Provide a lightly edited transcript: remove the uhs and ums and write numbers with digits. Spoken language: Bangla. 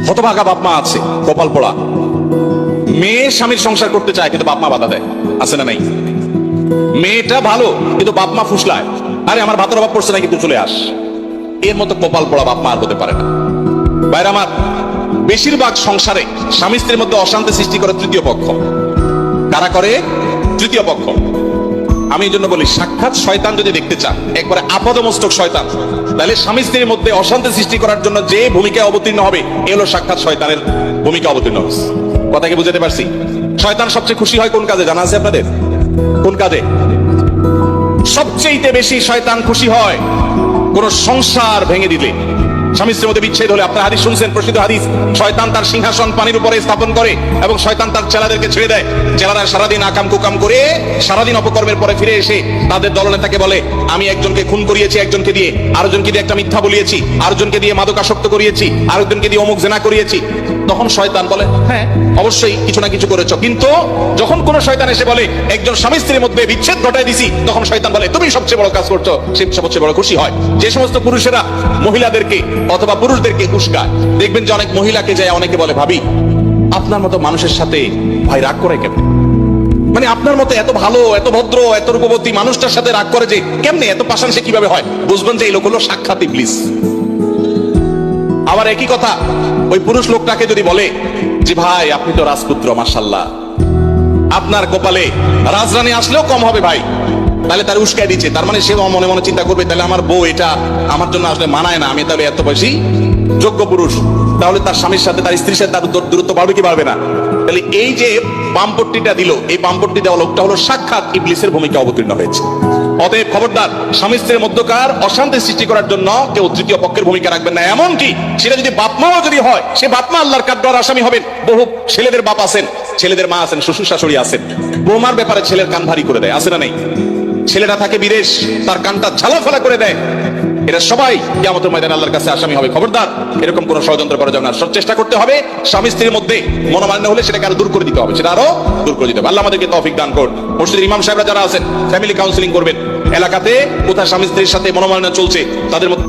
হতভাগা বাপ মা আছে, কপাল পোড়া। মেয়ে স্বামীর সংসার করতে চায় কিন্তু বাপ মা বাধা দেয়, আছে না নাই? মেয়েটা ভালো কিন্তু বাপ মা ফুসলায়, আরে আমার ভাতের অভাব পড়ছে না কিন্তু চলে আস। এর মতো কপাল পোড়া বাপ মা আর হতে পারে না। বাইরে আমার বেশিরভাগ সংসারে স্বামী স্ত্রীর মধ্যে অশান্তি সৃষ্টি করে তৃতীয় পক্ষ। কারা করে? তৃতীয় পক্ষ। আমি এই জন্য বলি, সাক্ষাৎ শয়তান যদি দেখতে চান, একবারে আপাদমস্তক শয়তান, তাহলে স্বামী স্ত্রীর মধ্যে অশান্তি সৃষ্টি করার জন্য যে ভূমিকায় অবতীর্ণ হবে, এ হলো সাক্ষাৎ শয়তানের ভূমিকা অবতীর্ণ হচ্ছে। কথা কি বুঝাতে পারছি? শয়তান সবচেয়ে খুশি হয় কোন কাজে জানা আছে আপনাদের? কোন কাজে সবচেয়ে বেশি শয়তান খুশি হয়? কোন সংসার ভেঙে দিলে, স্বামী স্ত্রীর মধ্যে বিচ্ছেদ হলে। আপনার হাদিস শুনছেন, প্রসিদ্ধ হাদিস, শয়তান তার সিংহাসন পানির উপরে স্থাপন করে এবং শয়তান তার চেলাদেরকে ছেড়ে দেয়। চেলারা সারাদিন আকাম কুকাম করে, সারাদিন অপকর্মের পরে ফিরে এসে তাদের দলনেতাকে বলে, আমি একজনকে খুন করিয়েছি, একজনকে দিয়ে আরেকজনকে দিয়ে একটা মিথ্যা বলিয়েছি, আরেকজনকে দিয়ে মাদকাসক্ত করিয়েছি, আরেকজনকে দিয়ে অমুক জেনা করিয়েছি। তখন শয়তান বলে, হ্যাঁ অবশ্যই কিছু না কিছু করেছ। কিন্তু যখন কোন শয়তান এসে বলে একজন স্বামী স্ত্রীর মধ্যে বিচ্ছেদ ঘটায় দিছি, তখন শয়তান বলে তুমি সবচেয়ে বড় কাজ করছো। সে সবচেয়ে বড় খুশি হয়। যে সমস্ত পুরুষেরা মহিলাদেরকে অথবা পুরুষদেরকে উস্কায়, দেখবেন যে অনেক মহিলাকে যায় অনেকে বলে, ভাবি আপনার মতো মানুষের সাথে ভাই রাগ করে কেমন? মানে আপনার মতো এত ভালো, এত ভদ্র, এত রূপবতী মানুষটার সাথে রাগ করে যে কেমনে? এত পাশান সে কিভাবে হয়? বুঝবেন যে এই লোক হলো সাক্ষাৎ ইবলিস। আবার একই কথা ওই পুরুষ লোকটাকে যদি বলে যে ভাই আপনি তো রাজপুত্র, মাশাআল্লাহ, আপনার কপালে রাজরানী আসলেও কম হবে ভাই, তাহলে তার উস্কায় দিচ্ছে। তার মানে সে মনে মনে চিন্তা করবে, তাহলে আমার বউ এটা আমার জন্য আসলে মানায় না, আমি তাহলে এত বেশি যোগ্য পুরুষ। তাহলে তার স্বামীর সাথে, তার স্ত্রীর সাথে তার দূরত্ব বাড়বে কি বাড়বে না? তাহলে এই যে বামপট্টিটা দিল, এই বামপট্টি দেওয়া লোকটা হলো সাক্ষাৎ ইবলিসের ভূমিকা অবতীর্ণ হয়েছে। অতএব খবরদার, স্বামী স্ত্রীর মধ্যকার অশান্তি সৃষ্টি করার জন্য কেউ তৃতীয় পক্ষের ভূমিকা রাখবেন না। এমনকি সেটা যদি বাপমাও যদি হয়, সে বাপমা আল্লাহর কাঠগড়ার আসামি হবেন। বহু ছেলেদের বাপ আছেন, ছেলেদের মা আছেন, শ্বশুর শাশুড়ি আছেন, বৌমার ব্যাপারে ছেলের কান ভারী করে দেয়, আছে না নেই? ছেলেরা থাকে বিদেশ, তার কানটা ঝালাফালা করে দেয়। এরা সবাই কিয়ামতের ময়দানে আল্লাহর কাছে আসামি হবে। খবরদার, এরকম কোন ষড়যন্ত্র করা যাবে না। চেষ্টা করতে হবে স্বামী স্ত্রীর মধ্যে মনোমালিন্য হলে সেটাকে আরো দূর করে দিতে হবে, সেটা আরো দূর করে দিতে হবে। আল্লাহ আমাদেরকে তৌফিক দান করুন। মসজিদের ইমাম সাহেবরা যারা আছেন, ফ্যামিলি কাউন্সিলিং করবেন। এলাকাতে কোথায় স্বামী স্ত্রীর সাথে মনোমালিন্য চলছে, তাদের মধ্যে